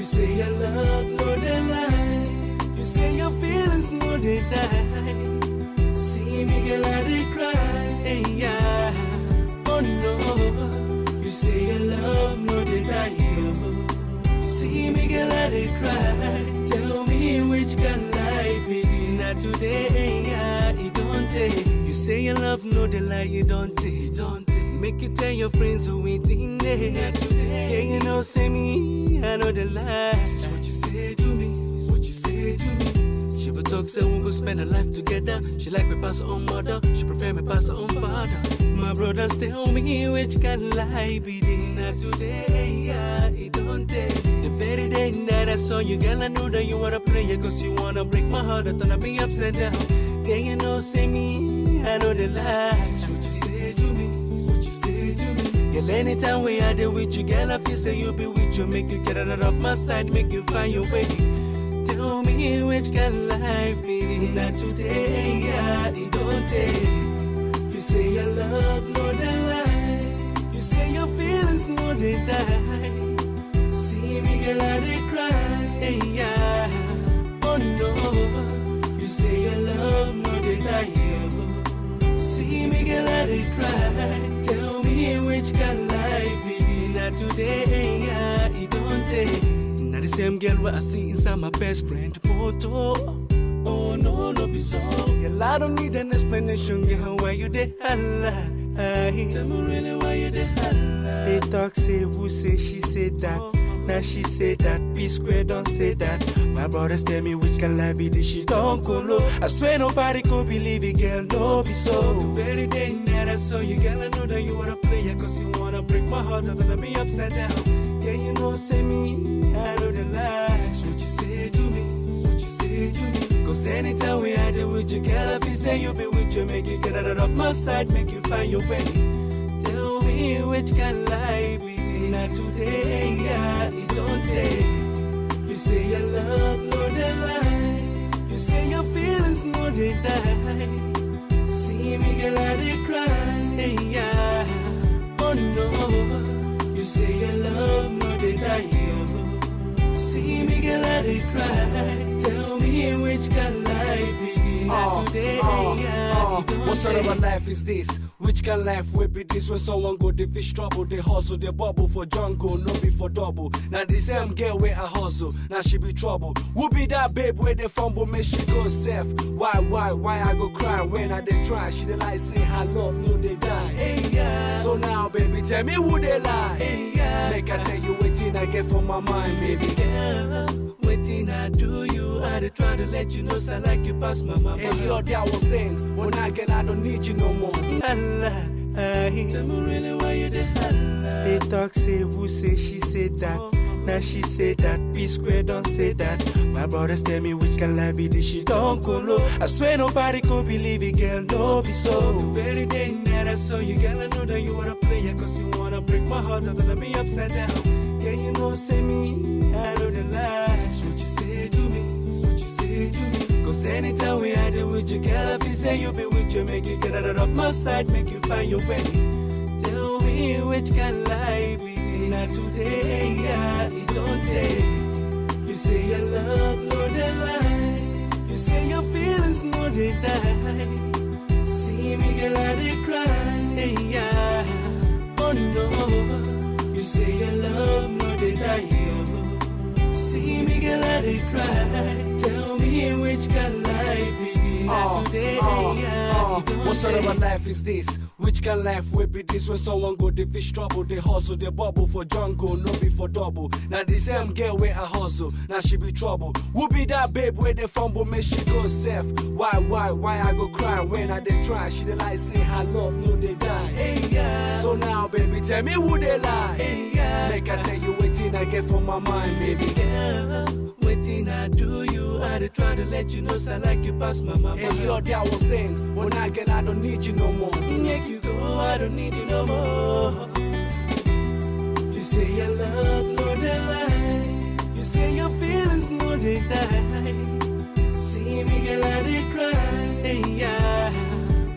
You say your love, no they lie. You say your feelings, no they die. See me girl, I dey cry, hey, yeah. Oh no. You say your love, no they die, oh. See me girl, I dey cry. Tell me which can I be. Not today, yeah, it don't take. You say your love, no they lie, you don't take, don't take. Make you tell your friends who ain't in there. Not today, yeah, you know, say me, I know the lie. This is what you say to me, this is what you say to me. She ever talk, say we go spend a life together. She like me pass her own mother, she prefer me pass her own father. My brothers tell me which can lie be the. Not today, yeah, it don't take. The very day that I saw you, girl, I knew that you were a player. Cause you wanna break my heart, I thought I'd be upside down. Yeah, you know, say me, I know the lie. This is what you say to me, this is what you say to me. Girl, anytime we are there with you, girl, I feel say you'll be with you. Make you get out of my side, make you find your way. Tell me which can life be. Not today, yeah, it don't take. You say your love, no they lie. You say your feelings, no they die. See me girl, I dey cry, hey, yeah. Oh no. You say your love, no they die, oh. See me girl, I dey cry. Tell me which can life be. Not today, yeah, it don't take. Not the same girl what I see inside my best friend photo. Oh no, no be so. Girl, I don't need an explanation, girl, why you dey holla. Tell me really why you dey holla. They talk, say who say, she said that. Now she said that, P square don't say that. My brothers tell me which can lie be this shit don't go low. I swear nobody could believe it, girl, no be so. The very day that I saw you, girl, I know that you were a player. Cause you wanna break my heart, I'm gonna be upside down. Yeah, you know, say me, I know the lie. This is what you say to me, this is what you say to me. Cause anytime we had it with you, girl, if you say you be with you, make you get out of my side, make you find your way. Tell me which can lie be. Not today, yeah, it don't take. You say your love, no they lie. You say your feelings, no they die. See me girl, I dey cry, hey, yeah. Oh no. You say your love, no they die, oh. See me girl, I dey cry. Tell me which can lie be. Not today, yeah, it don't what sort of a take. life is this? Which can life will be this? When someone go the fish trouble, they hustle, they bubble for jungle, no be for double. Now the same girl where I hustle, now she be trouble. Who be that babe where they fumble, make she go safe? Why I go cry when I dey try? She dey like say her love, no they die. Hey, yeah. So now baby, tell me who they lie. Hey, yeah. Make I tell you waiting I get from my mind, baby. Girl, waiting I do you. I dey try to let you know, so I like you past my mama. And your day was then, when I get I don't need you no more. Holla, tell me really why you dey holla. They talk, say who say, she said that. Now she said that, P square don't say that. My brothers tell me which can lie be this shit don't go low. I swear nobody could believe it, girl, no be so. The very day that I saw you, girl, I know that you were a player. Cause you wanna break my heart, I'm gonna be upside down. Yeah, you know, say me, I know the lie. This is what you say to me, this is what you say to me. Cause anytime we had it with you, girl, if you say you be with you, make you get out of my side, make you find your way. Tell me which can lie be. Not today, yeah, it don't take. You say your love, no they lie. You say your feelings, no they die. See me girl, I dey cry, hey, yeah. Oh no. You say your love, no they die, oh. See me girl, I dey cry. Tell me which can lie be. Not today, yeah, it don't what sort of a take. life is this? Which can life will be this? When someone go the fish trouble, they hustle, they bubble for jungle, no be for double. Now the same girl where I hustle, now she be trouble. Who be that babe where they fumble, make she go safe? Why I go cry when I dey try? She dey like say her love, no they die. Hey, yeah. So now baby, tell me who they lie. Hey, yeah. Make I tell you waiting I get from my mind, baby. Girl, waiting I do you. I dey try to let you know, so I like you past my mama. And your day was then, when I get I don't need you no more. Make you go, I don't need you no more. You say your love, no they lie. You say your feelings, no they die. See me girl, I dey cry, hey, yeah.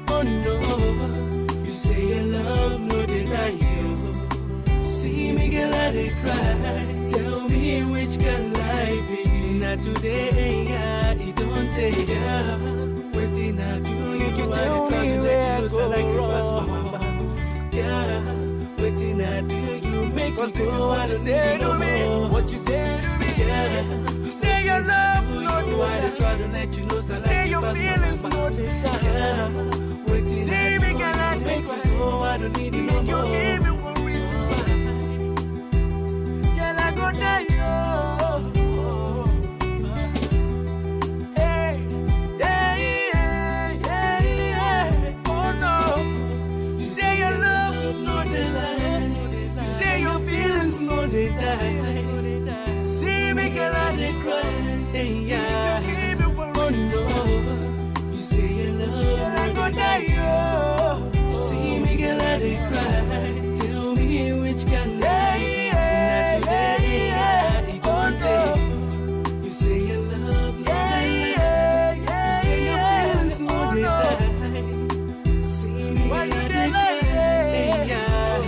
Oh no. You say your love, no they die, oh. See me girl, I dey cry. Tell me which can not today, yeah, it don't take, yeah. Waiting I do, you can tell me where I go wrong. Yeah, waiting I do, you make us this is what you say to me. What you say to me, yeah. You say your love, Lord, why I try to let you know, so say your feelings, Lord, yeah. Waiting I do, make you go, I don't need you no more. You give me one reason why. Girl, I go die, hey, yeah, yeah, yeah. Oh no, you say your love, no they lie. You say your feelings, no they die. See me, girl, I they cry, hey, yeah. Oh no, you say your love, I go die, see me, girl, I they cry. Tell me which can lie. Not today, yeah, it don't take. You say your love, no they lie. You say your feelings, no they die. See me, girl, I they cry, hey, yeah.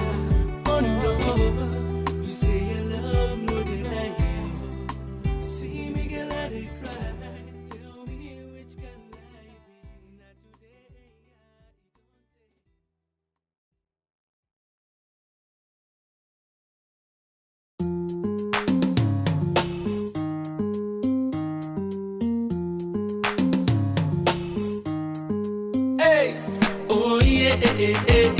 Oh no, you say your love, no they lie. See me, girl, I they cry. Tell me which can lie. Not today, yeah. Hey, oh yeah, eh, eh, eh, eh.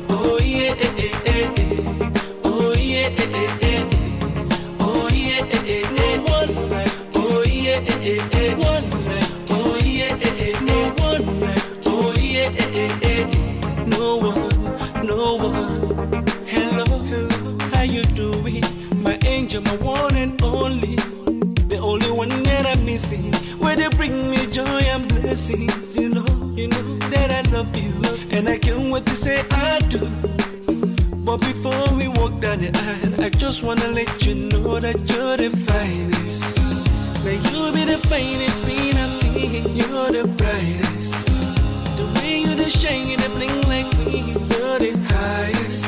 Oh yeah, eh, eh, eh, eh. Oh yeah, eh, eh, eh, eh. Oh yeah, eh, eh, eh, eh. One night. Oh yeah, eh, eh, eh. One night. Oh yeah, eh, eh, eh. One night. Oh yeah, eh, eh, eh, eh. No one, no one. Hello, hello, how you doing? My angel, my one and only. The only one that I'm missing. Where they bring me joy and blessings, you know that I love you, and I can't wait to say I do. But before we walk down the aisle, I just wanna let you know that you're the finest. May you be the finest being I've seen. You're the brightest. The way you the shine, you the bling like me. You're the highest.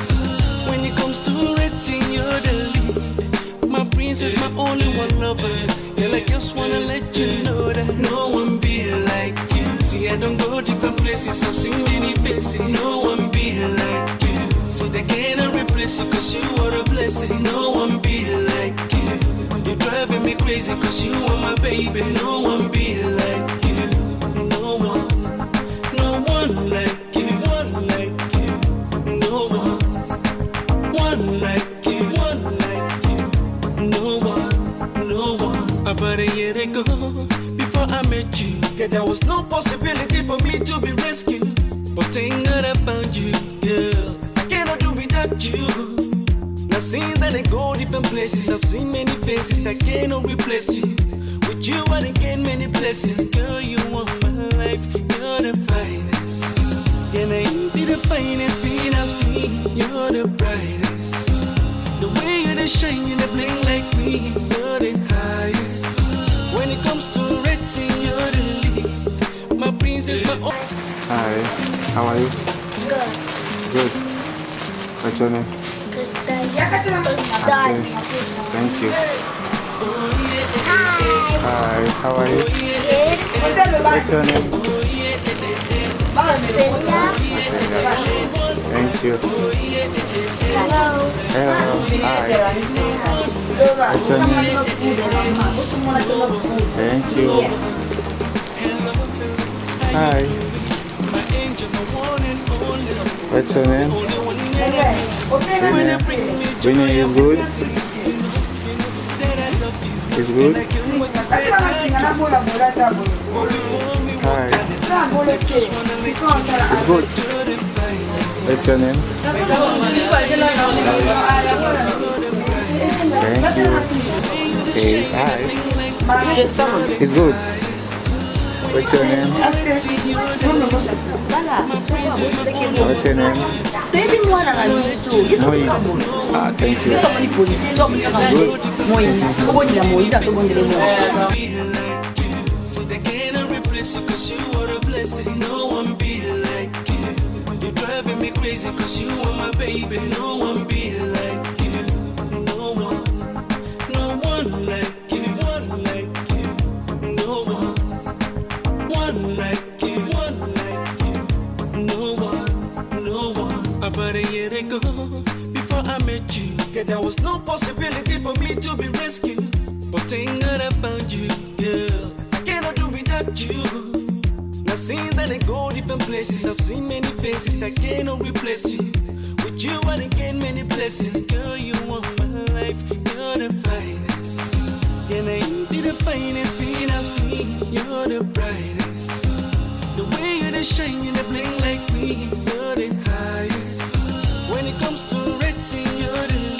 When it comes to rating, you're the lead. My princess, my only one lover. Girl, I just wanna let you know that no one be like you. See, I don't go different places, I've seen many faces. No one be like you. So they cannot replace you, cause you are a blessing. No one be like you. You're driving me crazy, cause you are my baby. No one be like you. No one like you. One like you. No one like you. One like you. No one. About a year ago, before I met you, yeah, there was no possibility for me to be rescued. But thank God I found you, girl. I cannot do without you. Now since I go different places, I've seen many faces that cannot replace you. With you I done gain many blessings. Girl, you are my life, you're the finest. Yeah, now you be the finest being I've seen. You're the brightest. The way you the shine, you the bling like me. You're the highest. When it comes to rating, you're the lead. My princess, my own. Hi, how are you? Good. Good. What's your name? Kristen. Okay. Thank you. Hi, how are you? Good. What's your name? Marcelia. Thank you. Hello. Hello. Hi. What's your name? Thank you. Hi. What's your name? Winnie is good? Is good? Hi. It's good. What's your name? Thank you. Okay, hi. It's good. What's your name? What's your name? Moise. Ah, thank you. So they cannot replace you, cause you are a blessing. No one be like you. You're driving me crazy, cause you are my baby. No one be like you. No one like you. One like Yeah, there was no possibility for me to be rescued. But thank God I found you, girl. I cannot do without you. Now since I go different places, I've seen many faces that cannot replace you. With you I gain many blessings. Girl, you are my life, you're the finest. Yeah, now you be the finest thing I've seen. You're the brightest. The way you the shine, you the bling like me. You're the highest. When it comes to rating, you're the lead.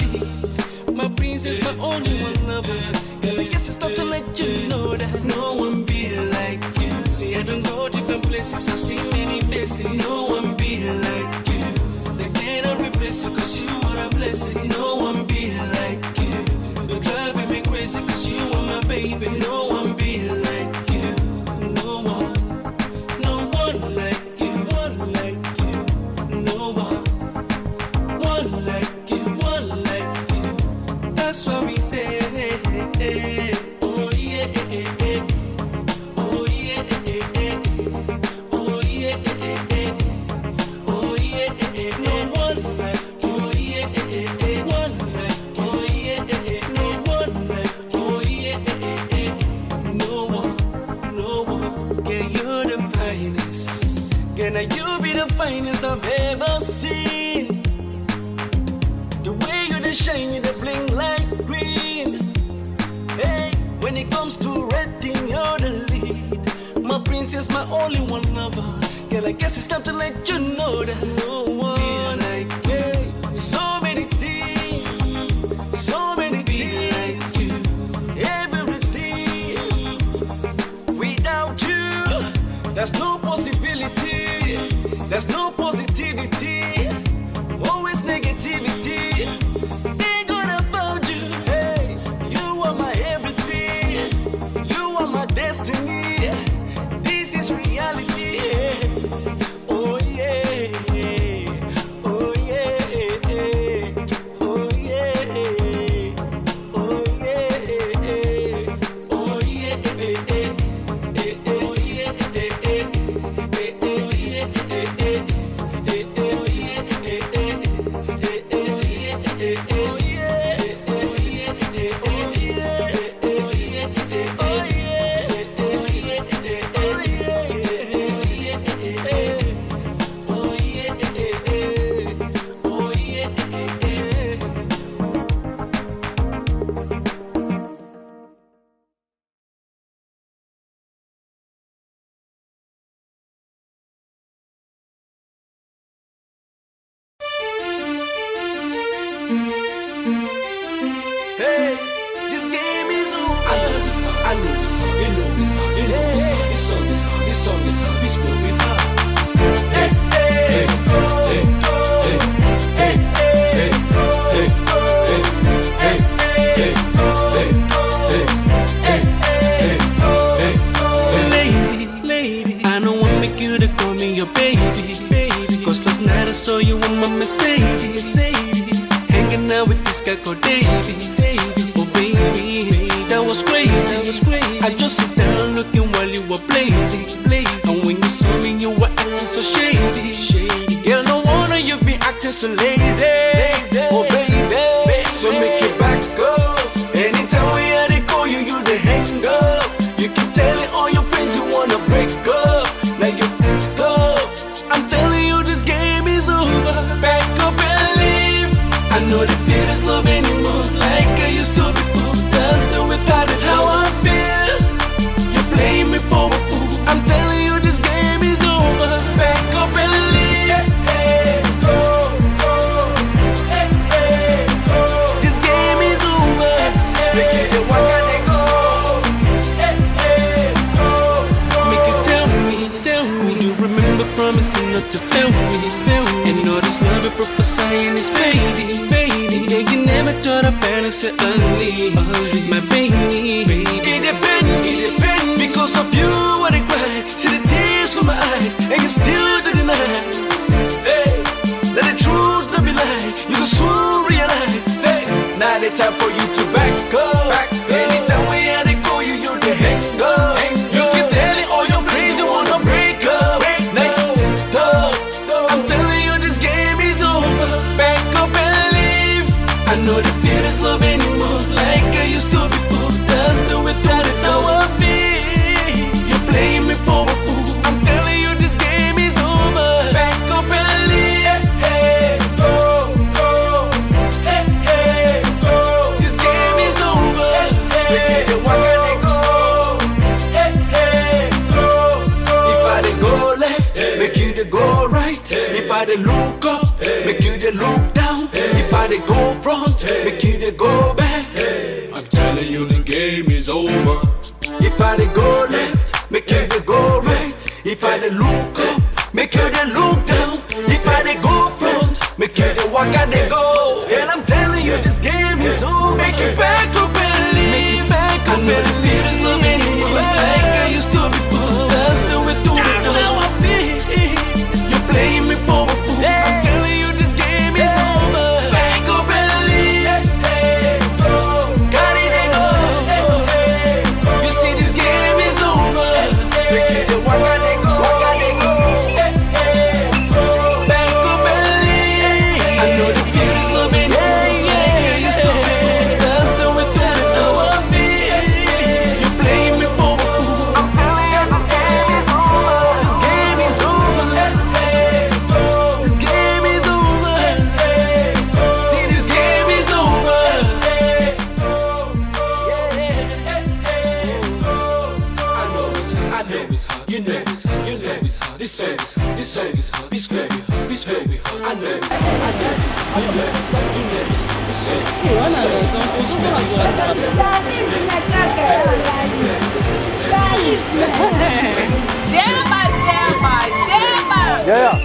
My princess, my only one lover. And I guess it's time to let you know that no one be like you. See, I don't go different places, I've seen many faces. No one be like you. They cannot replace you, cause you are a blessing. No one be like you. You're driving me crazy, cause you are my baby. No one be like you. No one. No one like you. One like you. No one. One like you. One like you. That's why we say, oh yeah, oh yeah, oh yeah, oh yeah, no one like you. Oh yeah, one like you. Oh yeah, no one like you. Oh yeah, no one. Yeah, you're the finest. Yeah, now you be the finest I've ever seen. The way you the shine, you the bling like green. Hey, when it comes to rating, you're the lead. My princess, my only one lover. Girl, I guess it's time to let you know that no one like you. So many things, so many things like you. Everything without you, there's no possibility. There's no positivity. Always negativity. Ain't gonna find you. Hey, you are my everything. You are my destiny. This is reality. Oh yeah. Oh yeah. Oh yeah. Oh yeah. Oh yeah. Oh Hey, this game is over. I know this hard, I know this hard, you know this hard, you know this hard. This song is hard, this song is hard, this going hard. Hey, hey, hey, hey, hey, hey, hey, hey, hey, hey, hey, lady, I don't want make you to call me your baby. Cause last night I saw you on my Mercedes. Hanging out with this guy called Davey. Oh baby, that was crazy. I just sit down looking while you were blazing. And when you saw me, you were acting so shady. Girl, no wonder you be acting so lazy. Oh baby, so make it back off. Anytime we had to call you, you the hang up. You keep telling all your friends you wanna break up. Now you f***ed up. I'm telling you this game is over. Back up and leave. I know the feeling's love anymore like I used to before. Just do it, that is how I feel. You play me for a fool. I'm telling you this game is over. Back up and leave. Hey, go, go. Hey, hey, go. This game is over. Make it the one can they go. Hey, hey, go, go. Make you tell me. Would you remember promising not to fail me? And all this love and prophesying is fading. Yeah, you never thought of fantasy only. My baby, it depends. Because of you, I cry. See the tears from my eyes, and you still deny. Hey, let the truth not be lied. You will soon realize. Say, now the time for you to back up. Anytime we had to call you, you're the hang up. You keep telling all your friends you wanna break up. I'm telling you this game is over. Back up and leave. I know the I dey look up, make you dey look down. If I dey go front, make you dey go back. I'm telling you the game is over. If I dey go left, make you dey go right. If I dey look up, make you dey look down. If I dey go front, make you dey walk and dey go. And I'm telling you this game is over. Make it back up and leave. Make it back up and feel this love anymore. Like I used to before. That's the way to it. That's how I feel. You're playing me for a fool. I'm telling you this game is over. Back up and leave. Got it and go. You see this game is over. Make it the walk and they go. Walk and they go. Back up and leave. I know the feel is love anymore. This song is hard, this square we hard. I know it's hard, you know it's, this song is hard, Yeah.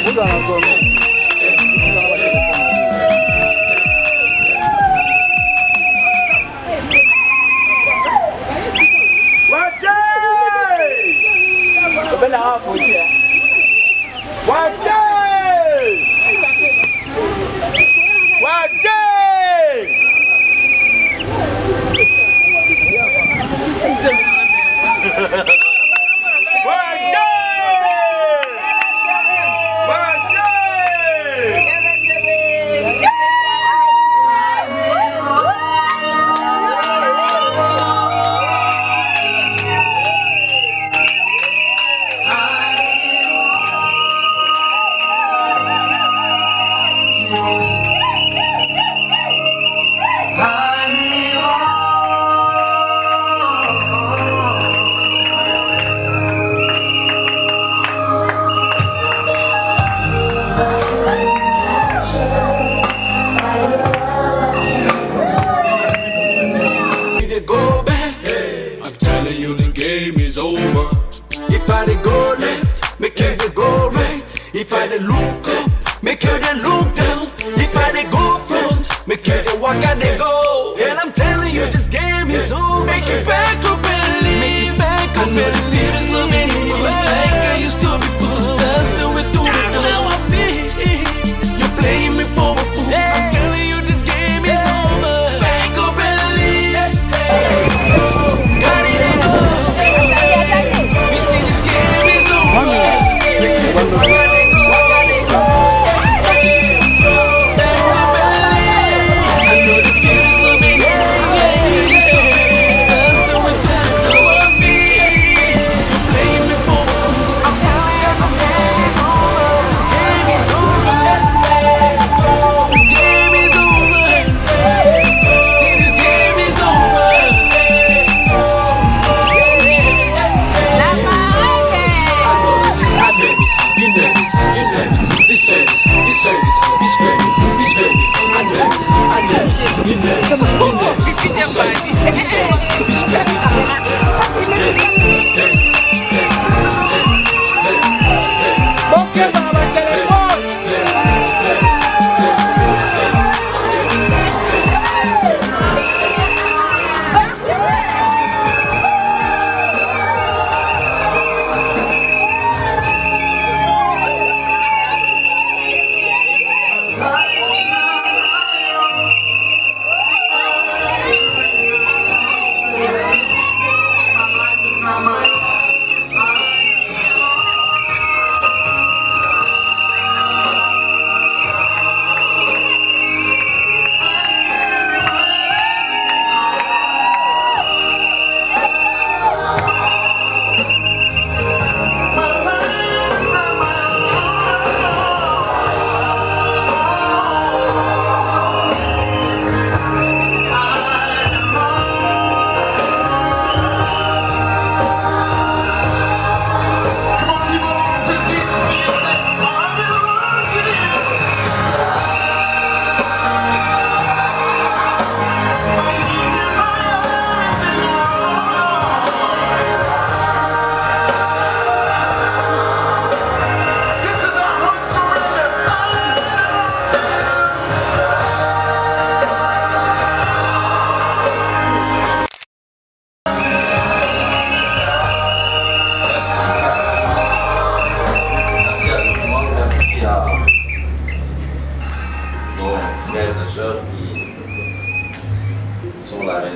Hold on, If I dey go left, make you dey go right. If I dey look up, make you dey look down. If I dey go front, make you dey walk and dey go. And I'm telling you this game is over. Make it back up and leave. Make it back up and feel this love anymore. Like I used to before. That's the way to it. That's how I feel. You're playing me for a fool. I'm telling you this game is over. Back up and leave. Got it and go. You see this game is over.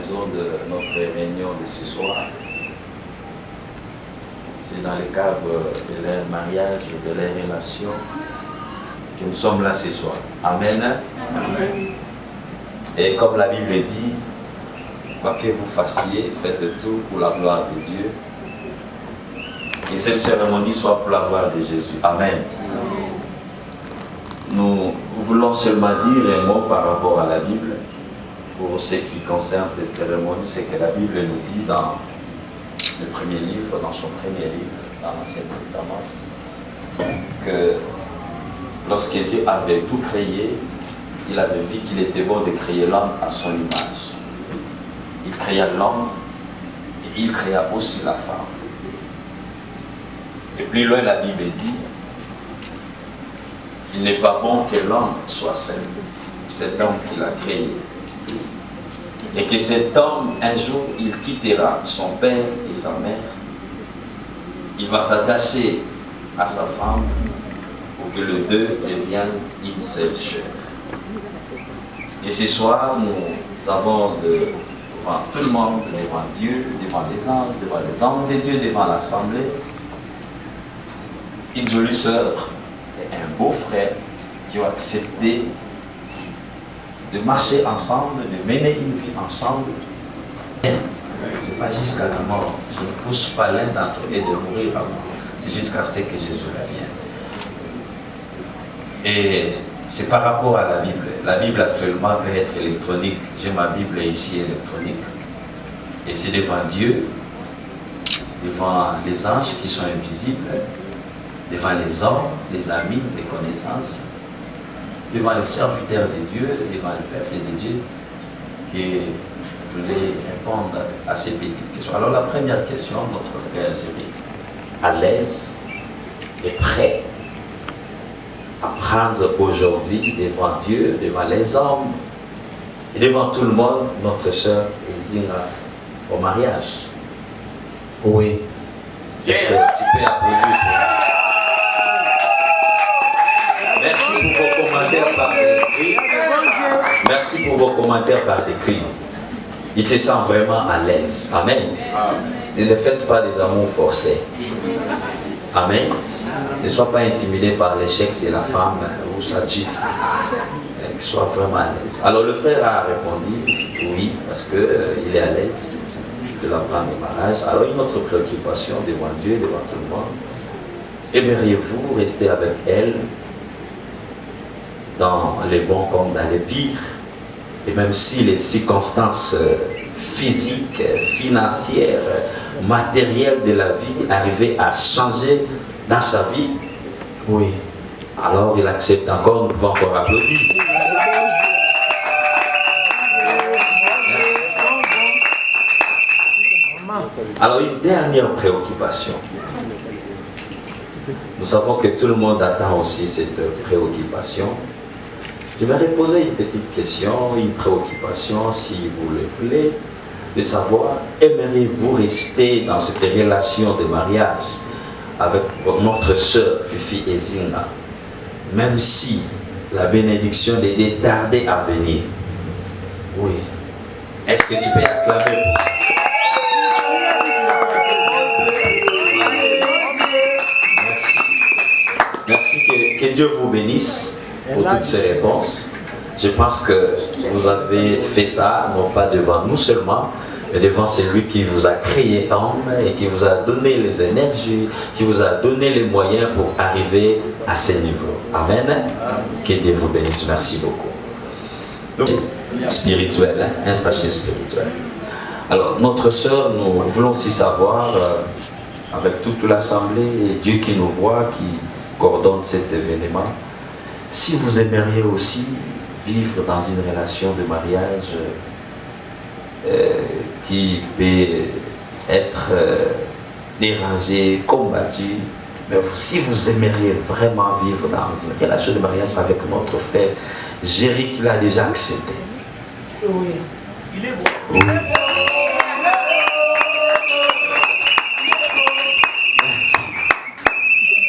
raison de notre réunion de ce soir. C'est dans le cadre de leur mariage, de leur relation, que nous sommes là ce soir. Amen. Amen. Et comme la Bible dit, quoi que vous fassiez, faites tout pour la gloire de Dieu. Et cette cérémonie soit pour la gloire de Jésus. Amen. Nous voulons seulement dire un mot par rapport à la Bible. Pour ce qui concerne cette cérémonie, c'est que la Bible nous dit dans le premier livre, dans son premier livre, dans l'Ancien Testament, que lorsque Dieu avait tout créé, il avait vu qu'il était bon de créer l'homme à son image. Il créa l'homme et il créa aussi la femme. Et plus loin, la Bible dit qu'il n'est pas bon que l'homme soit seul, cet homme qu'il a créé. Et que cet homme, un jour, il quittera son père et sa mère. Il va s'attacher à sa femme pour que les deux deviennent une seule chair. Et ce soir, nous avons devant tout le monde, devant Dieu, devant les anges, devant les hommes de Dieu, devant l'assemblée, une jolie sœur et un beau frère qui ont accepté de marcher ensemble, de mener une vie ensemble. C'est pas jusqu'à la mort. Je ne pousse pas l'un d'entre eux de mourir avant. C'est jusqu'à ce que Jésus revienne. Et c'est par rapport à la Bible. La Bible actuellement peut être électronique. J'ai ma Bible ici électronique. Et c'est devant Dieu, devant les anges qui sont invisibles, devant les hommes, les amis, les connaissances, devant les serviteurs de Dieu, devant le peuple de Dieu, et je voulais répondre à ces petites questions. Alors la première question, notre frère Jérémy, à l'aise et prêt à prendre aujourd'hui devant Dieu, devant les hommes, et devant tout le monde, notre sœur Ezina au mariage. Oui. Est-ce que tu peux applaudir? Merci pour vos commentaires par écrit. Merci pour vos commentaires par écrit. Il se sent vraiment à l'aise. Amen. Et ne faites pas des amours forcés. Amen. Ne sois pas intimidé par l'échec de la femme ou sa dit. Qu'il soit vraiment à l'aise. Alors le frère a répondu oui, parce qu'il est à l'aise de la prendre au mariage. Alors une autre préoccupation devant Dieu, devant tout le monde. Aimeriez-vous rester avec elle dans les bons comme dans les pires? Et même si les circonstances physiques, financières, matérielles de la vie arrivaient à changer dans sa vie, oui, alors il accepte encore, nous pouvons encore applaudir. Alors une dernière préoccupation. Nous savons que tout le monde attend aussi cette préoccupation. Je vais poser une petite question, une préoccupation, si vous le voulez, de savoir, aimeriez-vous rester dans cette relation de mariage avec notre sœur Fifi Ezina, même si la bénédiction de Dieu tardait à venir? Oui. Est-ce que tu peux acclamer pour ça? Merci, que Dieu vous bénisse pour toutes ces réponses. Je pense que vous avez fait ça, non pas devant nous seulement, mais devant celui qui vous a créé homme et qui vous a donné les énergies, qui vous a donné les moyens pour arriver à ce niveau. Amen. Que Dieu vous bénisse. Merci beaucoup. Donc, spirituel, hein? Un sachet spirituel. Alors, notre sœur, nous voulons aussi savoir, avec toute l'assemblée et Dieu qui nous voit, qui coordonne cet événement, si vous aimeriez aussi vivre dans une relation de mariage qui peut être dérangée, combattue, mais si vous aimeriez vraiment vivre dans une relation de mariage avec notre frère Jérémy, qui l'a déjà accepté. Oui. Il est bon. Oui.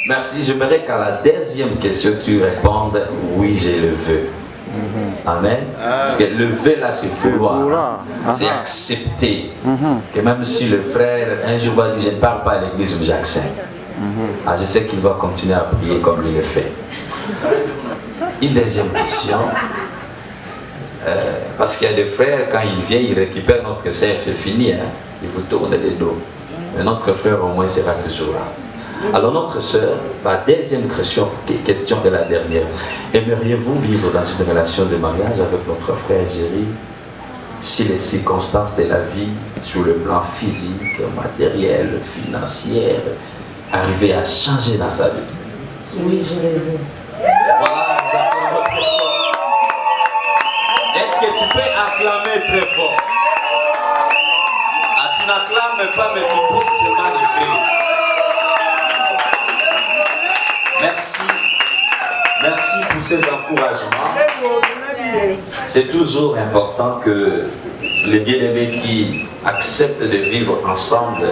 Merci. J'aimerais qu'à la deuxième question, tu répondes oui, je le veux. Amen. Parce que lever là, c'est vouloir. C'est accepter. Que même si le frère un jour va dire je ne pars pas à l'église, mais j'accepte. Je sais qu'il va continuer à prier comme il le fait. Une deuxième question. Parce qu'il y a des frères, quand ils viennent, ils récupèrent notre sœur, c'est fini. Ils vous tournent les dos. Mais notre frère, au moins, sera toujours là. Alors, notre sœur, la deuxième question de la dernière. Aimeriez-vous vivre dans une relation de mariage avec notre frère Géry si les circonstances de la vie, sur le plan physique, matériel, financier, arrivaient à changer dans sa vie? Oui, je l'ai vu. Voilà, nous acclamons très fort. Est-ce que tu peux acclamer très fort? Tu n'acclames pas, mais tu pousses seulement les cris. Merci. Merci pour ces encouragements. C'est toujours important que les bien-aimés qui acceptent de vivre ensemble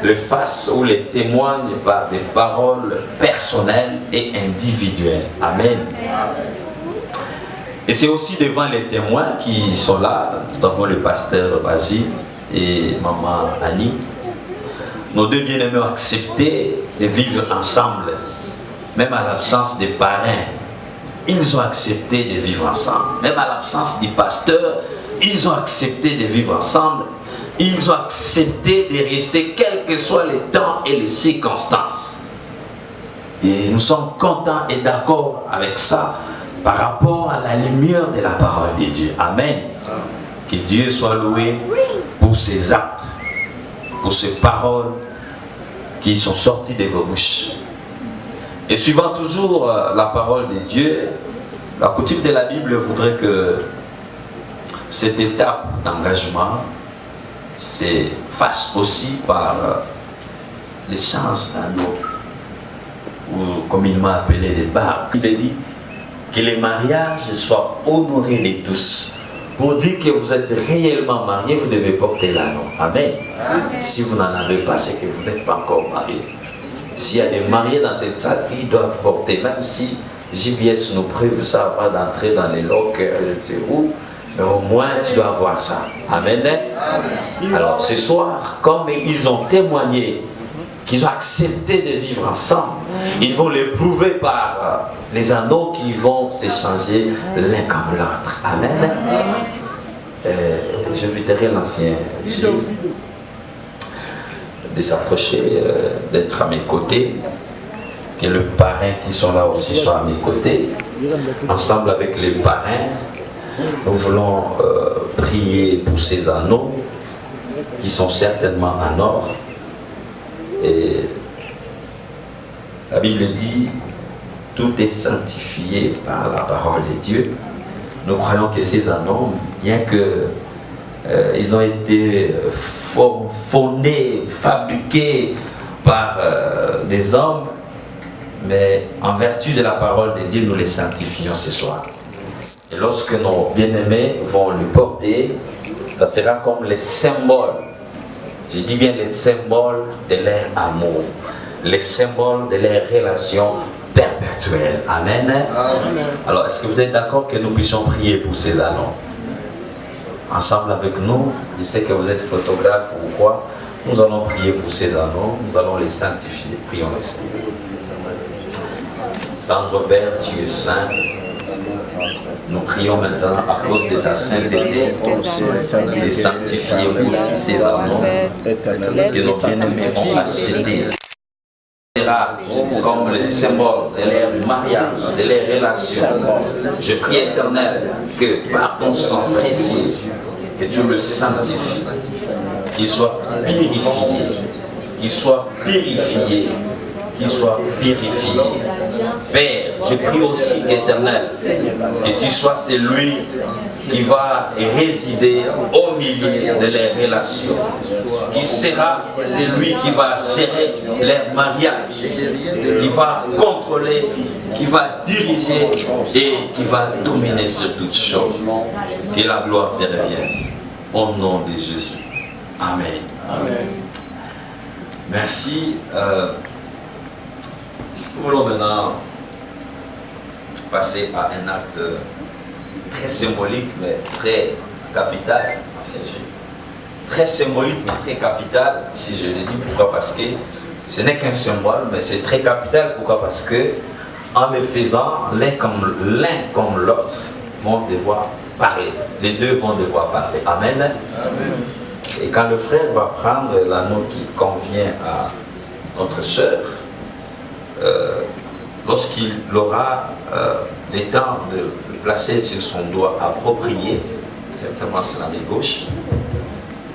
le fassent ou les témoignent par des paroles personnelles et individuelles. Amen. Et c'est aussi devant les témoins qui sont là, notamment le pasteur Basile et maman Annie. Nos deux bien-aimés ont accepté de vivre ensemble, même à l'absence des parrains. Ils ont accepté de vivre ensemble. Même à l'absence du pasteur, ils ont accepté de vivre ensemble. Ils ont accepté de rester quels que soient les temps et les circonstances. Et nous sommes contents et d'accord avec ça par rapport à la lumière de la parole de Dieu. Amen. Que Dieu soit loué pour ses actes, pour ces paroles qui sont sorties de vos bouches. Et suivant toujours la parole de Dieu, la coutume de la Bible voudrait que cette étape d'engagement se fasse aussi par l'échange d'anneaux, ou comme il m'a appelé des barbes. Il dit que les mariages soient honorés de tous. Pour dire que vous êtes réellement mariés, vous devez porter l'anneau. Amen. Si vous n'en avez pas, c'est que vous n'êtes pas encore mariés. S'il y a des mariés dans cette salle, ils doivent porter, même si JBS nous prive ça avant d'entrer dans les lockers, je ne sais où, mais au moins tu dois avoir ça. Amen. Alors ce soir, comme ils ont témoigné qu'ils ont accepté de vivre ensemble, ils vont l'éprouver par les anneaux qui vont s'échanger l'un comme l'autre. Amen. J'inviterai l'ancien Gilles de s'approcher, d'être à mes côtés, que le parrain qui sont là aussi soit à mes côtés. Ensemble avec les parrains, nous voulons prier pour ces anneaux qui sont certainement en or. Et la Bible dit, tout est sanctifié par la parole de Dieu. Nous croyons que ces anneaux, bien que ils ont été faunés, fabriqués par des hommes, mais en vertu de la parole de Dieu, nous les sanctifions ce soir. Et lorsque nos bien-aimés vont le porter, ça sera comme les symboles, je dis bien les symboles de leur amour, les symboles de leur relation perpétuelle. Amen. Amen. Alors, est-ce que vous êtes d'accord que nous puissions prier pour ces anneaux? Ensemble avec nous, je sais que vous êtes photographe ou quoi, nous allons prier pour ces anneaux, nous allons les sanctifier. Prions le Seigneur. Tendre Père, tu es saint. Nous prions maintenant à cause de ta sainteté de sanctifier aussi ces anneaux que nos bien-aimés ont achetés. Comme le symbole de leur mariage, de leur relation. Je prie, Éternel, que par ton sang précieux, que tu le sanctifies, qu'il soit purifié, qu'il soit purifié, qu'il soit purifié. Père, je prie aussi, Éternel, que tu sois celui qui va résider au milieu de leurs relations, qui sera celui qui va gérer leur mariage, qui va contrôler, qui va diriger et qui va dominer sur toutes choses. Que la gloire te revienne. Au nom de Jésus. Amen. Amen. Merci. Nous voulons maintenant passer à un acte très symbolique, mais très capital. Très symbolique, mais très capital, si je le dis. Pourquoi? Parce que ce n'est qu'un symbole, mais c'est très capital. Pourquoi? Parce que en le faisant, l'un comme l'autre vont devoir parler. Les deux vont devoir parler. Amen. Amen. Et quand le frère va prendre l'anneau qui convient à notre sœur, lorsqu'il aura le temps de le placer sur son doigt approprié, certainement sur la main gauche,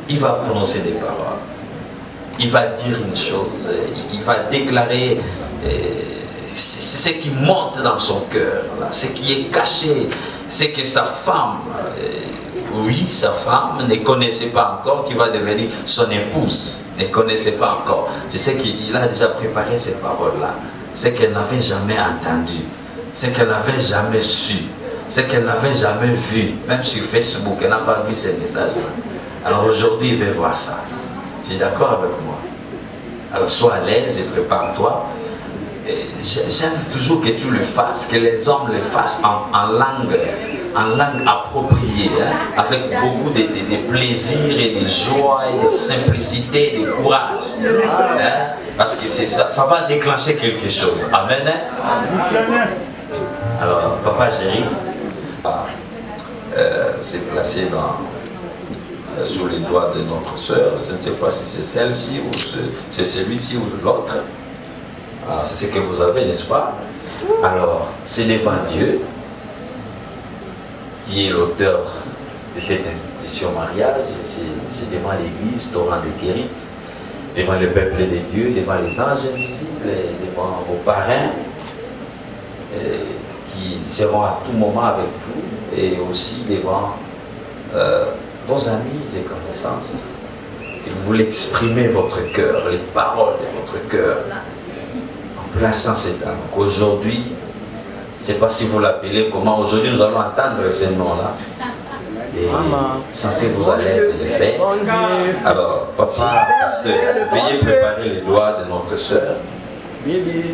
il va prononcer des paroles. Il va dire une chose, il va déclarer ce qui monte dans son cœur, ce qui est caché, c'est que sa femme, oui, sa femme ne connaissait pas encore, qui va devenir son épouse, ne connaissait pas encore. Je sais qu'il a déjà préparé ces paroles-là, ce qu'elle n'avait jamais entendu, ce qu'elle n'avait jamais su, ce qu'elle n'avait jamais vu, même sur Facebook, elle n'a pas vu ces messages-là. Alors aujourd'hui, il veut voir ça. Tu es d'accord avec moi? Alors sois à l'aise et prépare-toi. J'aime toujours que tu le fasses, que les hommes le fassent en langue appropriée, hein, avec beaucoup de plaisir et de joie et de simplicité et de courage. Hein, parce que ça va déclencher quelque chose. Amen. Hein? Alors, Papa Géry s'est placé sous les doigts de notre sœur. Je ne sais pas si c'est celle-ci ou c'est celui-ci ou l'autre. C'est ce que vous avez, n'est-ce pas? Alors, c'est devant Dieu, qui est l'auteur de cette institution mariage, c'est devant l'Église, torrent de Kérit, devant le peuple de Dieu, devant les anges invisibles, devant vos parrains, qui seront à tout moment avec vous, et aussi devant vos amis et connaissances, que vous voulez exprimer votre cœur, les paroles de votre cœur, en plaçant cet âme. Aujourd'hui, je ne sais pas si vous l'appelez comment, aujourd'hui nous allons entendre ce nom-là. Et sentez-vous à l'aise de le faire. Alors, papa, pasteur, veuillez préparer les doigts de notre sœur.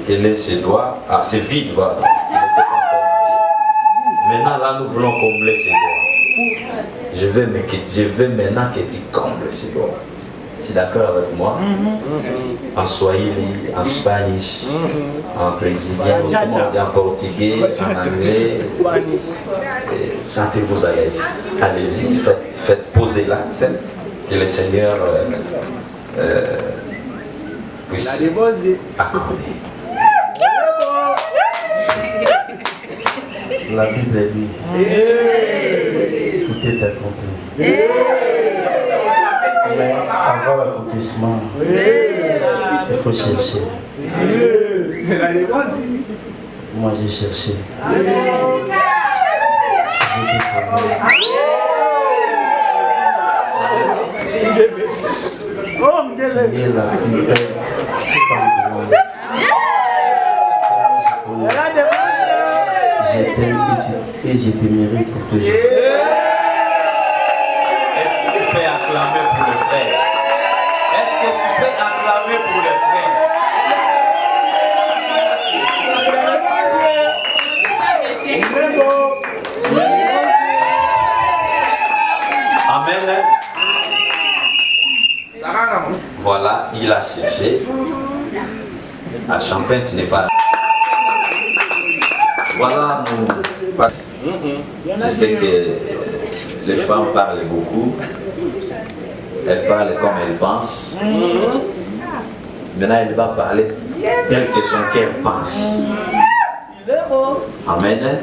Quel est ce doigt? Ah, c'est vide, voilà. Maintenant, là, nous voulons combler ces doigts. Je veux maintenant que tu combles ces doigts. Tu es d'accord avec moi? En Swahili, en Spanish, en brésilien, en portugais, en anglais. Sentez-vous à l'aise. Allez-y, faites poser là, que le Seigneur puisse accorder. La Bible dit, tout est accompli. Mais avant l'accomplissement, il faut chercher. Moi j'ai cherché. J'ai trouvé. Tu es la plus belle femme du monde. Je t'aime et je t'aimerai pour toujours. Est-ce que tu peux acclamer pour le frère? Est-ce que tu peux acclamer pour le frère? Amen. Voilà, il a cherché. À Champagne, tu n'es pas. Voilà, je sais que les femmes parlent beaucoup. Elles parlent comme elles pensent. Maintenant, elle va parler tel que son cœur pense. Amen.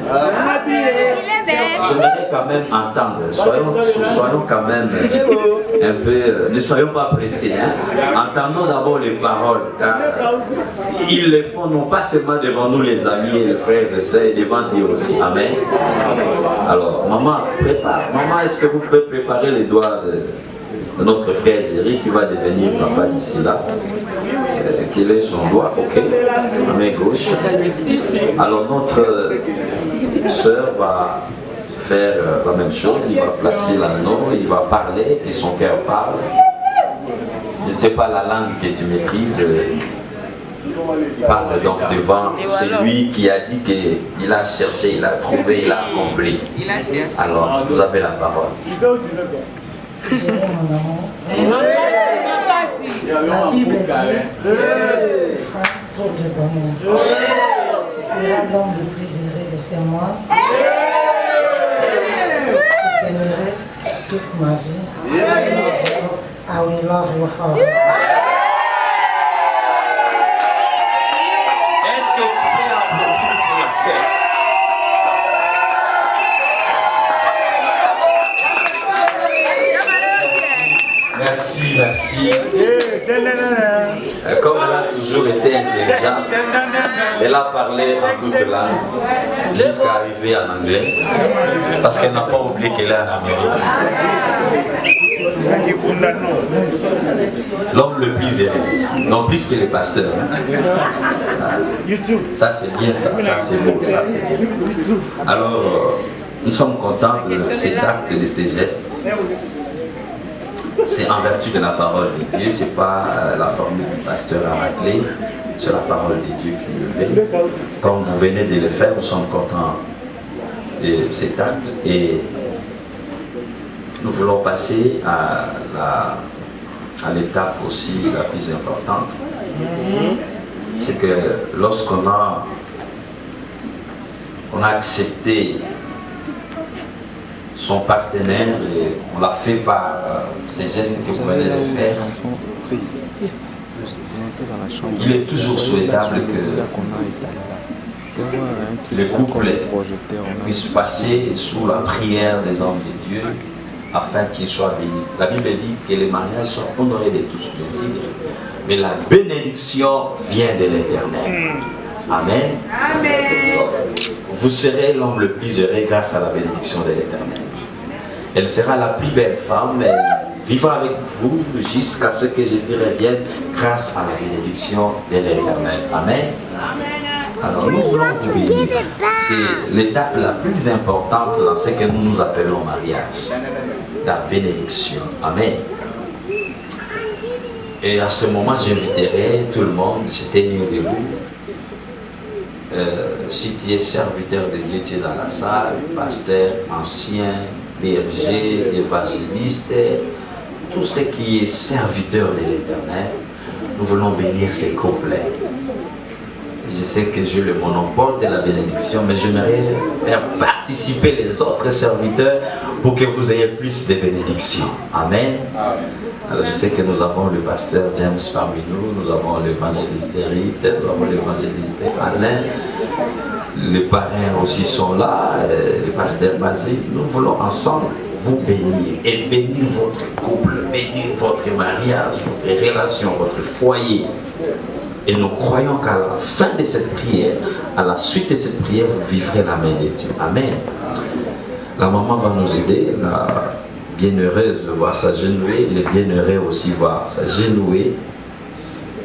J'aimerais quand même entendre. Soyons quand même un peu. Ne soyons pas pressés. Hein? Entendons d'abord les paroles. Car ils le font non pas seulement devant nous, les amis et les frères et sœurs, et devant Dieu aussi. Amen. Alors, maman, prépare. Maman, est-ce que vous pouvez préparer les doigts de notre frère Géry qui va devenir papa d'ici là? Quel est son doigt? Ok. À main gauche. Alors notre sœur va faire la même chose. Il va placer l'anneau, il va parler, que son cœur parle. Je ne sais pas la langue que tu maîtrises. parle donc devant celui qui a dit qu'il a cherché, il a trouvé, il a accompli. Alors, vous avez la parole. Gérer mon amour. La Bible dit, trop de bonheur. Tu seras l'homme le plus heureux de ce monde. Je t'aimerai toute ma vie. I will love you forever. Est-ce que tu peux applaudir pour la sœur? Merci, merci. Comme elle a toujours été intelligente, elle a parlé en toute langue jusqu'à arriver en anglais parce qu'elle n'a pas oublié qu'elle est en Amérique. L'homme le plus aimé, non plus que les pasteurs. Ça c'est bien, ça c'est beau, ça c'est bien. Alors, nous sommes contents de cet acte, de ces gestes. C'est en vertu de la parole de Dieu, c'est pas la formule du pasteur à racler, c'est la parole de Dieu qui le fait. Comme vous venez de le faire, nous sommes contents de cet acte et nous voulons passer à l'étape aussi la plus importante. C'est que lorsqu'on a accepté son partenaire et on l'a fait par ces gestes que vous venez de faire, il est toujours souhaitable que le couple puisse passer sous la prière des hommes de Dieu afin qu'ils soient bénis. La Bible dit que les mariages sont honorés de tous, bien sûr, mais la bénédiction vient de l'Éternel. Amen. Amen. Vous serez l'homme le plus heureux grâce à la bénédiction de l'Éternel. Elle sera la plus belle femme, elle vivra avec vous jusqu'à ce que Jésus revienne grâce à la bénédiction de l'Éternel. Amen. Alors nous voulons vous bénir. C'est l'étape la plus importante dans ce que nous appelons mariage. La bénédiction. Amen. Et à ce moment, j'inviterai tout le monde, se tenir debout. Si tu es serviteur de Dieu, tu es dans la salle, pasteur, ancien, berger, évangéliste, tout ce qui est serviteur de l'Éternel, nous voulons bénir ces couples. Je sais que j'ai le monopole de la bénédiction, mais j'aimerais faire participer les autres serviteurs pour que vous ayez plus de bénédictions. Amen. Alors je sais que nous avons le pasteur James parmi nous, nous avons l'évangéliste Eric, nous avons l'évangéliste Alain, les parrains aussi sont là, le pasteur Basile. Nous voulons ensemble vous bénir et bénir votre couple, bénir votre mariage, votre relation, votre foyer. Et nous croyons qu'à la fin de cette prière, à la suite de cette prière, vous vivrez la main de Dieu. Amen. La maman va nous aider, la bienheureuse va s'agenouiller, les bienheureux aussi va s'agenouiller.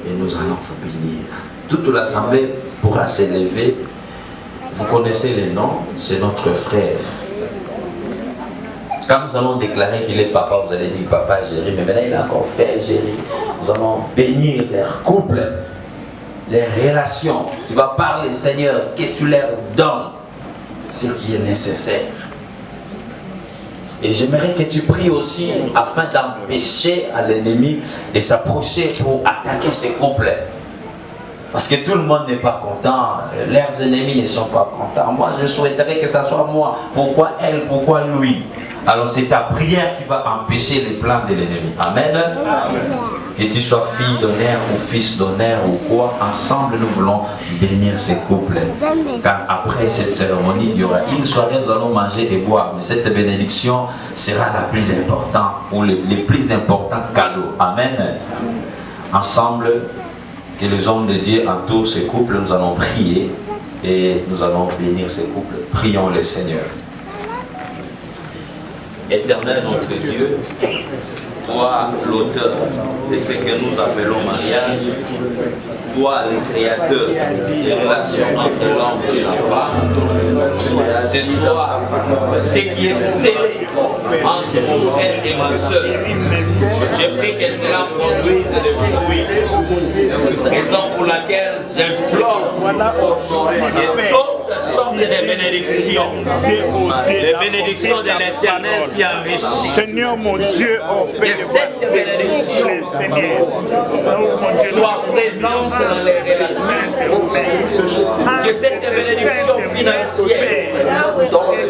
Et nous allons vous bénir. Toute l'assemblée pourra s'élever. Vous connaissez les noms, c'est notre frère. Quand nous allons déclarer qu'il est papa, vous allez dire papa Géry, mais maintenant il est encore frère Géry. Nous allons bénir leur couple, les relations. Tu vas parler, Seigneur, que tu leur donnes ce qui est nécessaire. Et j'aimerais que tu pries aussi afin d'empêcher à l'ennemi de s'approcher pour attaquer ces couples. Parce que tout le monde n'est pas content, leurs ennemis ne sont pas contents. Moi, je souhaiterais que ce soit moi. Pourquoi elle, pourquoi lui? Alors c'est ta prière qui va empêcher les plans de l'ennemi. Amen. Amen. Que tu sois fille d'honneur ou fils d'honneur ou quoi, ensemble nous voulons bénir ces couples. Car après cette cérémonie, il y aura une soirée, nous allons manger et boire. Mais cette bénédiction sera la plus importante ou les plus importants cadeaux. Amen. Ensemble, que les hommes de Dieu entourent ces couples, nous allons prier et nous allons bénir ces couples. Prions le Seigneur. Éternel notre Dieu, toi l'auteur de ce que nous appelons mariage, toi le créateur des relations entre l'homme et la femme, ce soir, ce qui est scellé entre mon frère et ma soeur. Je prie que cela produise des fruits. Raison pour laquelle j'implore que toutes sortes de bénédictions, les bénédictions de l'Éternel qui enrichit. Seigneur mon Dieu, Que cette bénédiction soit présente dans les relations. Que cette bénédiction financière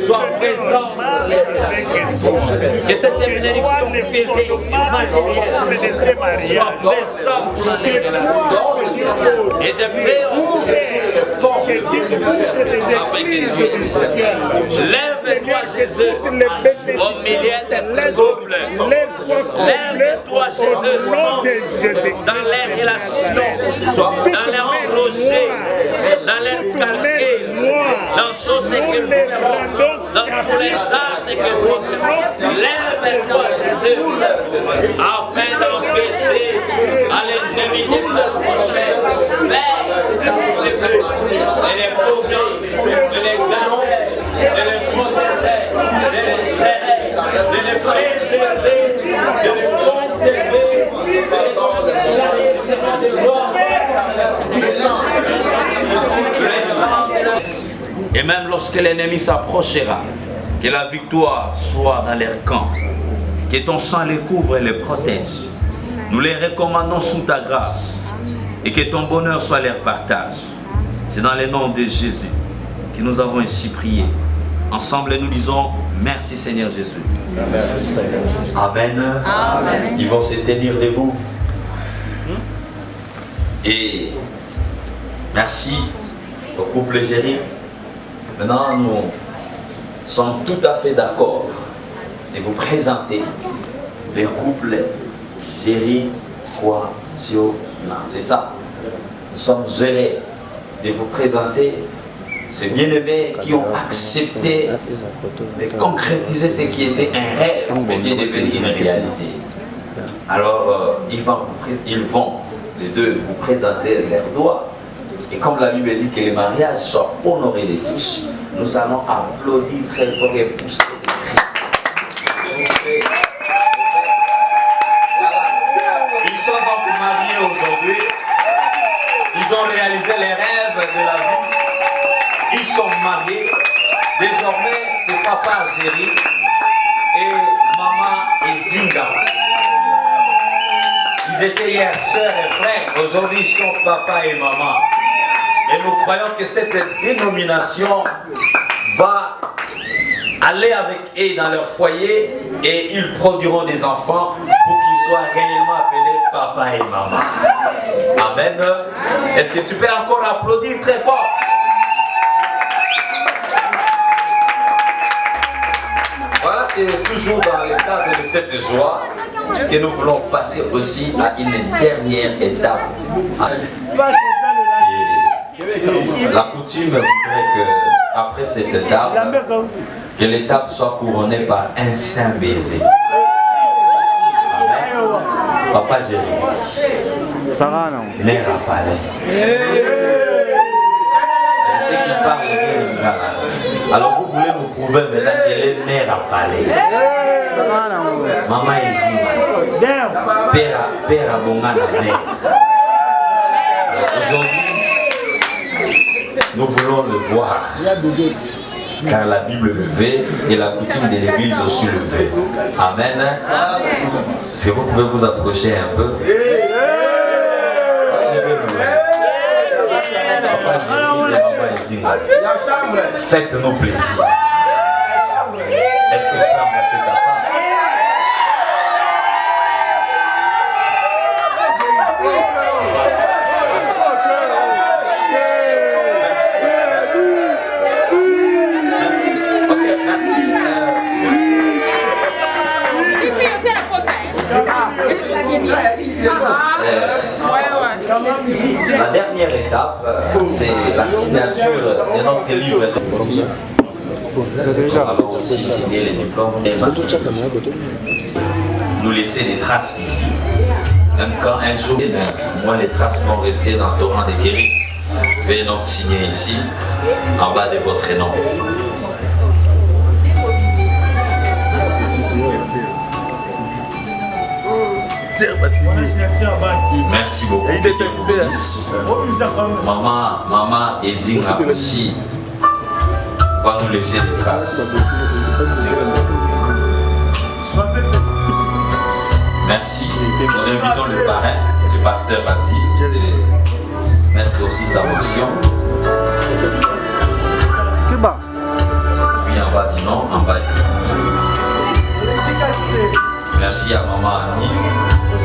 soit présente dans les relations. Que cette bénédiction physique, matérielle, soit présente dans les relations. Et j'aimerais aussi avec Dieu. Lève-toi Jésus au milieu de ce couple. Lève-toi Jésus dans les relations, dans leurs projets, dans leurs calculs, dans tout ce qu'ils feront, dans tous les actes que nous ferons. Lève-toi Jésus afin d'empêcher à les éliminer de leur prochain. Et les progrès, de les garder, de les protéger, de les gérer, de les préserver, de les conserver, et même lorsque l'ennemi s'approchera, que la victoire soit dans leur camp, que ton sang les couvre et les protège. Nous les recommandons sous ta grâce et que ton bonheur soit leur partage. C'est dans le nom de Jésus que nous avons ainsi prié. Ensemble, nous disons merci Seigneur Jésus. Merci Seigneur. Amen. Amen. Ils vont se tenir debout. Et merci au couple Géry. Maintenant, nous sommes tout à fait d'accord de vous présenter le couple Géry Kwasiona. C'est ça. Nous sommes heureux de vous présenter ces bien-aimés qui ont accepté de concrétiser ce qui était un rêve, mais qui est devenu une réalité. Alors, ils vont, les deux, vous présenter leurs doigts. Et comme la Bible dit que les mariages soient honorés de tous, nous allons applaudir très fort et pousser des cris. Ils sont donc mariés aujourd'hui. Ils ont réalisé les rêves de la vie. Ils sont mariés. Désormais, c'est papa Géry et maman Ezinga. Ils étaient hier sœurs et frères. Aujourd'hui, ils sont papa et maman. Et nous croyons que cette dénomination va aller avec eux dans leur foyer et ils produiront des enfants pour qu'ils soient réellement appelés papa et maman. Amen. Est-ce que tu peux encore applaudir très fort? Voilà, c'est toujours dans le cadre de cette joie que nous voulons passer aussi à une dernière étape. Et la coutume voudrait qu'après cette étape, que l'étape soit couronnée par un saint baiser. Amen. Papa Géry. Sarah, non. Mère à palais. Je sais qu'il parle bien le Lingala. Alors vous voulez nous prouver maintenant qu'elle est mère à palais. Maman Ezima. Père à Bongana mère. Aujourd'hui, nous voulons le voir. Car la Bible le veut et la coutume de l'église aussi le veut. Amen. Est-ce que vous pouvez vous approcher un peu? Papa Géry et maman Ezinga, faites-nous plaisir. Est-ce que tu peux embrasser ta femme? La dernière étape, c'est la signature de notre livre. Nous allons aussi signer les diplômes. Nous laisser des traces ici. Même quand un jour, moi, les traces vont rester dans le torrent des Guérites. Veuillez donc signer ici, en bas de votre nom. Merci beaucoup. Que Dieu vous bénisse. Maman Ezinga aussi va nous laisser des traces. Merci. Nous invitons le parrain, le pasteur Basile, de mettre aussi sa motion. Oui, en bas du nom, en bas du nom. Merci à maman Annie. En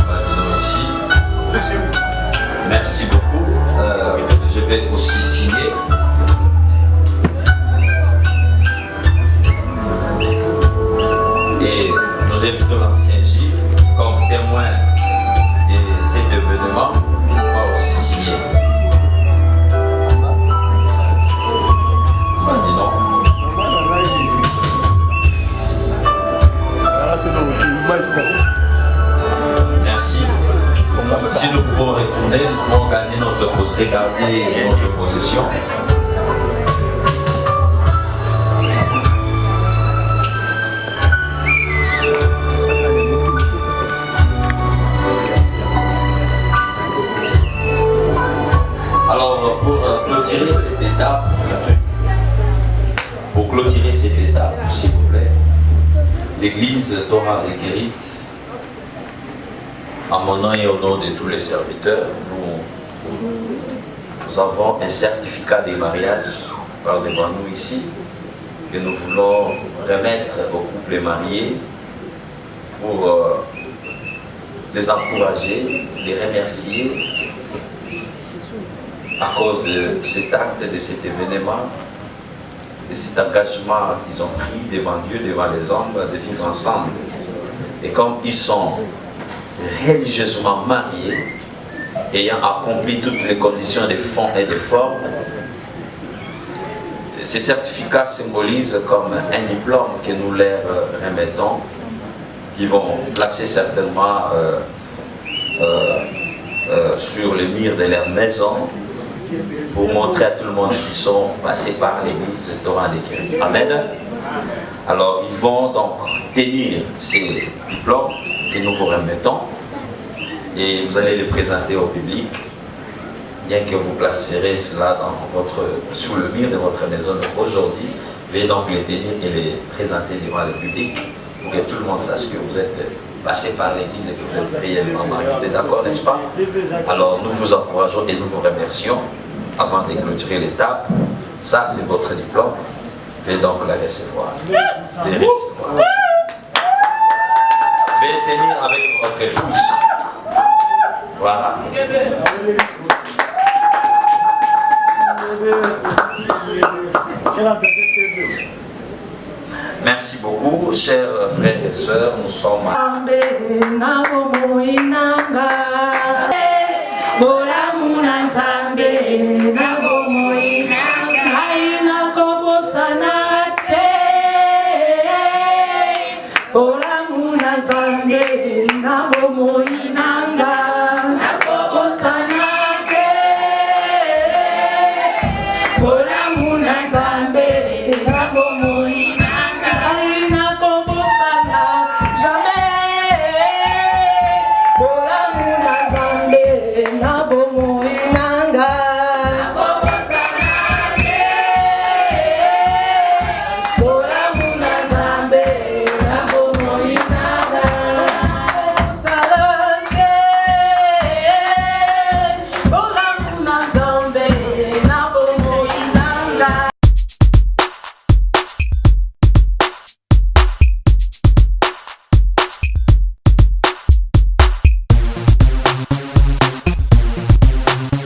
bas du nom aussi. Merci beaucoup. Je vais aussi signer. Et nous invitons l'ancien Gilles comme témoin de cet événement. On va aussi signer. On va dire non. Merci. Si nous pouvons retourner, nous pouvons gagner notre position, garder notre position. Alors, pour clôturer cette étape, s'il vous plaît, l'église Torah de Guérit, à mon nom et au nom de tous les serviteurs, nous avons un certificat de mariage par devant nous ici, que nous voulons remettre aux couples mariés pour les encourager, les remercier à cause de cet acte, de cet événement, de cet engagement qu'ils ont pris devant Dieu, devant les hommes, de vivre ensemble. Et comme ils sont religieusement mariés, ayant accompli toutes les conditions de fond et de forme, ces certificats symbolisent comme un diplôme que nous leur remettons, qui vont placer certainement sur le mur de leur maison, pour montrer à tout le monde qu'ils sont passés par l'église Torah de Guérit. Amen. Alors ils vont donc tenir ces diplômes que nous vous remettons et vous allez les présenter au public, bien que vous placerez cela sur le mur de votre maison aujourd'hui. Veuillez donc les tenir et les présenter devant le public pour que tout le monde sache que vous êtes passé par l'église et que vous êtes réellement mariés. Vous êtes d'accord, n'est-ce pas? Alors nous vous encourageons et nous vous remercions avant de clôturer l'étape. Ça, c'est votre diplôme. Veuillez donc la recevoir. Les recevoir. Veuillez tenir avec votre épouse. Voilà. Merci beaucoup, chers frères et sœurs. Nous sommes Ola muna zambe na bomo